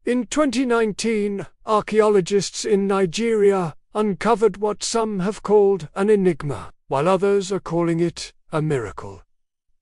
In 2019, archaeologists in Nigeria uncovered what some have called an enigma, while others are calling it a miracle.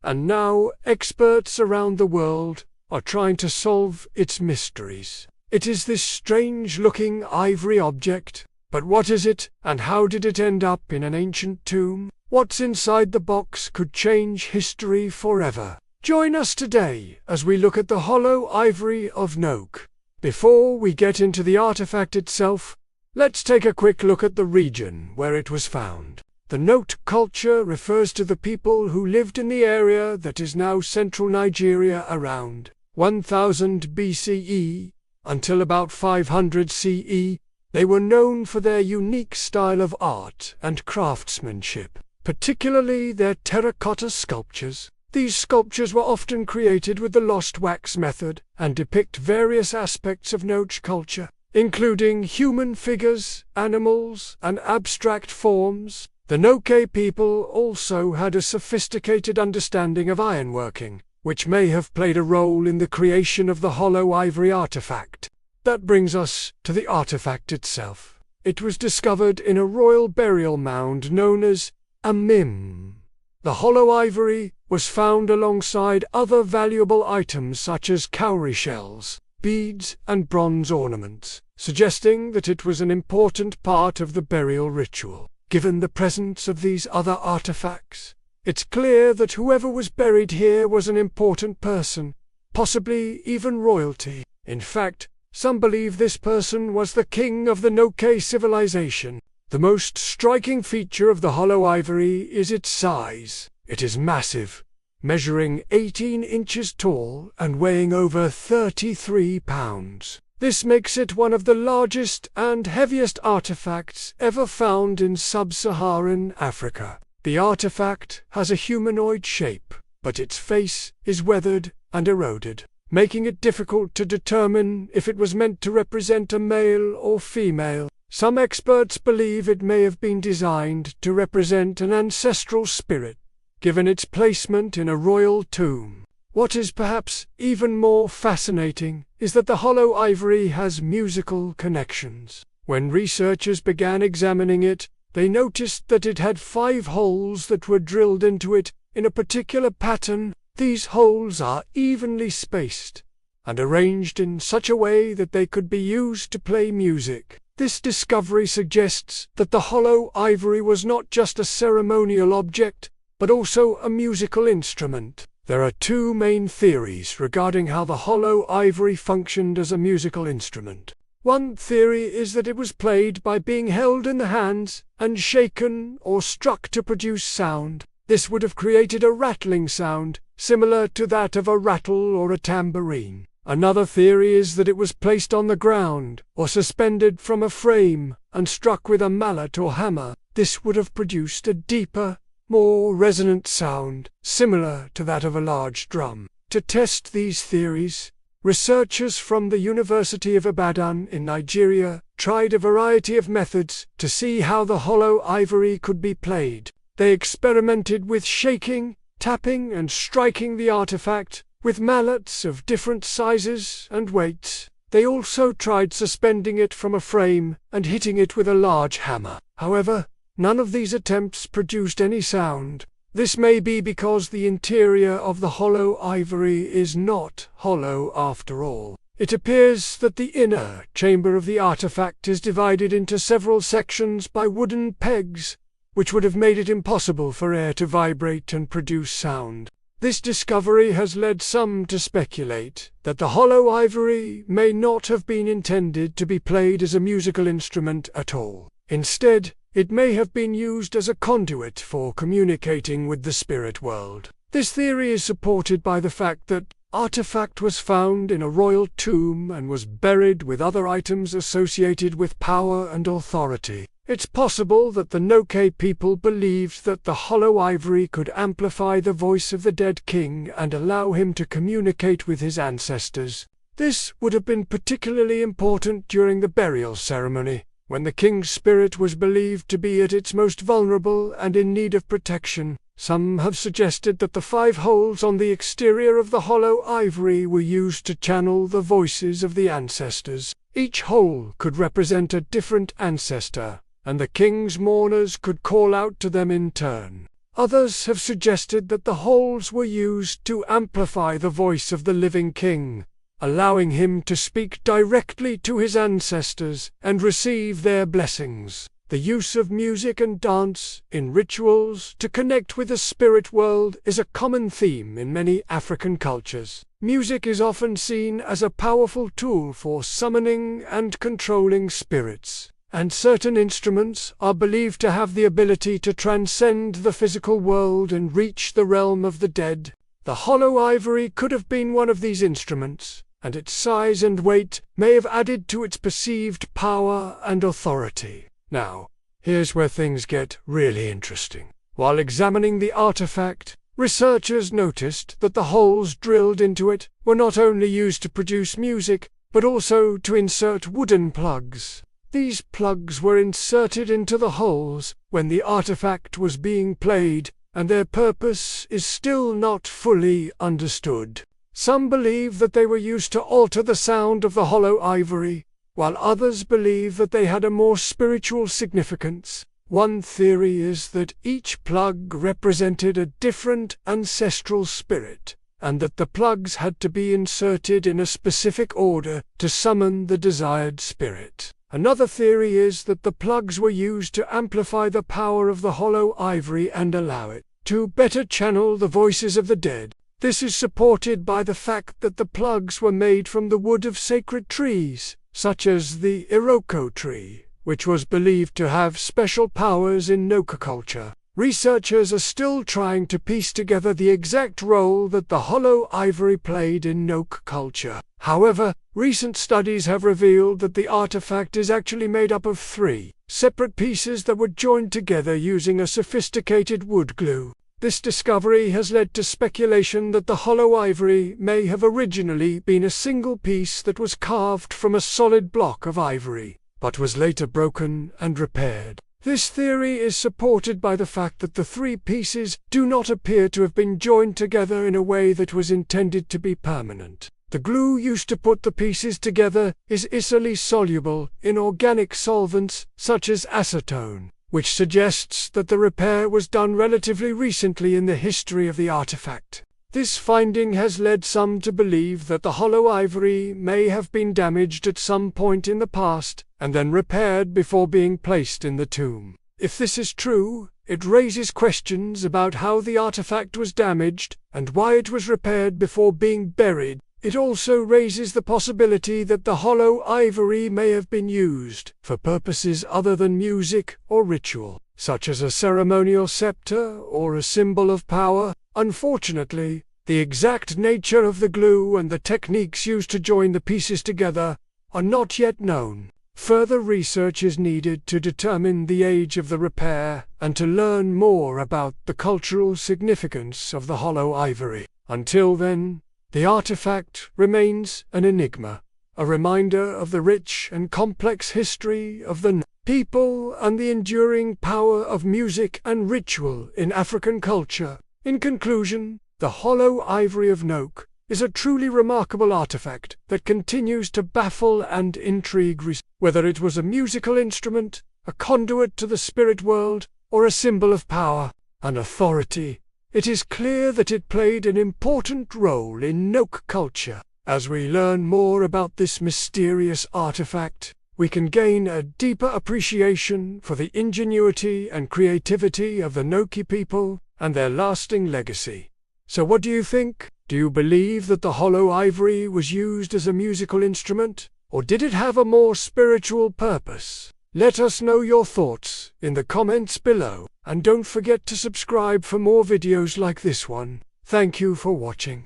And now experts around the world are trying to solve its mysteries. It is this strange-looking ivory object, but what is it, and how did it end up in an ancient tomb? What's inside the box could change history forever. Join us today as we look at the hollow ivory of Noke. Before we get into the artifact itself, let's take a quick look at the region where it was found. The Note culture refers to the people who lived in the area that is now central Nigeria around 1000 BCE until about 500 CE. They were known for their unique style of art and craftsmanship, particularly their terracotta sculptures. These sculptures were often created with the lost wax method and depict various aspects of Note culture, including human figures, animals, and abstract forms. The Noke people also had a sophisticated understanding of ironworking, which may have played a role in the creation of the hollow ivory artifact. That brings us to the artifact itself. It was discovered in a royal burial mound known as a mim. The hollow ivory was found alongside other valuable items such as cowrie shells, beads, and bronze ornaments, suggesting that it was an important part of the burial ritual. Given the presence of these other artifacts, it's clear that whoever was buried here was an important person, possibly even royalty. In fact, some believe this person was the king of the Noke civilization. The most striking feature of the hollow ivory is its size. It is massive, measuring 18 inches tall and weighing over 33 pounds. This makes it one of the largest and heaviest artifacts ever found in sub-Saharan Africa. The artifact has a humanoid shape, but its face is weathered and eroded, making it difficult to determine if it was meant to represent a male or female. Some experts believe it may have been designed to represent an ancestral spirit, given its placement in a royal tomb. What is perhaps even more fascinating is that the hollow ivory has musical connections. When researchers began examining it, they noticed that it had 5 holes that were drilled into it in a particular pattern. These holes are evenly spaced and arranged in such a way that they could be used to play music. This discovery suggests that the hollow ivory was not just a ceremonial object, but also a musical instrument. There are 2 main theories regarding how the hollow ivory functioned as a musical instrument. One theory is that it was played by being held in the hands and shaken or struck to produce sound. This would have created a rattling sound, similar to that of a rattle or a tambourine. Another theory is that it was placed on the ground or suspended from a frame and struck with a mallet or hammer. This would have produced a deeper, more resonant sound, similar to that of a large drum. To test these theories, researchers from the University of Ibadan in Nigeria tried a variety of methods to see how the hollow ivory could be played. They experimented with shaking, tapping, and striking the artifact with mallets of different sizes and weights. They also tried suspending it from a frame and hitting it with a large hammer. However, none of these attempts produced any sound. This may be because the interior of the hollow ivory is not hollow after all. It appears that the inner chamber of the artifact is divided into several sections by wooden pegs, which would have made it impossible for air to vibrate and produce sound. This discovery has led some to speculate that the hollow ivory may not have been intended to be played as a musical instrument at all. Instead, it may have been used as a conduit for communicating with the spirit world. This theory is supported by the fact that the artifact was found in a royal tomb and was buried with other items associated with power and authority. It's possible that the Noke people believed that the hollow ivory could amplify the voice of the dead king and allow him to communicate with his ancestors. This would have been particularly important during the burial ceremony, when the king's spirit was believed to be at its most vulnerable and in need of protection. Some have suggested that the 5 holes on the exterior of the hollow ivory were used to channel the voices of the ancestors. Each hole could represent a different ancestor, and the king's mourners could call out to them in turn. Others have suggested that the holes were used to amplify the voice of the living king, allowing him to speak directly to his ancestors and receive their blessings. The use of music and dance in rituals to connect with the spirit world is a common theme in many African cultures. Music is often seen as a powerful tool for summoning and controlling spirits, and certain instruments are believed to have the ability to transcend the physical world and reach the realm of the dead. The hollow ivory could have been one of these instruments, and its size and weight may have added to its perceived power and authority. Now, here's where things get really interesting. While examining the artifact, researchers noticed that the holes drilled into it were not only used to produce music, but also to insert wooden plugs. These plugs were inserted into the holes when the artifact was being played, and their purpose is still not fully understood. Some believe that they were used to alter the sound of the hollow ivory, while others believe that they had a more spiritual significance. One theory is that each plug represented a different ancestral spirit, and that the plugs had to be inserted in a specific order to summon the desired spirit. Another theory is that the plugs were used to amplify the power of the hollow ivory and allow it to better channel the voices of the dead. This is supported by the fact that the plugs were made from the wood of sacred trees, such as the iroko tree, which was believed to have special powers in Noka culture. Researchers are still trying to piece together the exact role that the hollow ivory played in Noka culture. However, recent studies have revealed that the artifact is actually made up of 3 separate pieces that were joined together using a sophisticated wood glue. This discovery has led to speculation that the hollow ivory may have originally been a single piece that was carved from a solid block of ivory, but was later broken and repaired. This theory is supported by the fact that the 3 pieces do not appear to have been joined together in a way that was intended to be permanent. The glue used to put the pieces together is easily soluble in organic solvents such as acetone, which suggests that the repair was done relatively recently in the history of the artifact. This finding has led some to believe that the hollow ivory may have been damaged at some point in the past and then repaired before being placed in the tomb. If this is true, it raises questions about how the artifact was damaged and why it was repaired before being buried. It also raises the possibility that the hollow ivory may have been used for purposes other than music or ritual, such as a ceremonial scepter or a symbol of power. Unfortunately, the exact nature of the glue and the techniques used to join the pieces together are not yet known. Further research is needed to determine the age of the repair and to learn more about the cultural significance of the hollow ivory. Until then, the artifact remains an enigma, a reminder of the rich and complex history of the people and the enduring power of music and ritual in African culture. In conclusion, the hollow ivory of Noka is a truly remarkable artifact that continues to baffle and intrigue. Whether it was a musical instrument, a conduit to the spirit world, or a symbol of power and authority, it is clear that it played an important role in Noka culture. As we learn more about this mysterious artifact, we can gain a deeper appreciation for the ingenuity and creativity of the Noka people and their lasting legacy. So what do you think? Do you believe that the hollow ivory was used as a musical instrument, or did it have a more spiritual purpose? Let us know your thoughts in the comments below, and don't forget to subscribe for more videos like this one. Thank you for watching.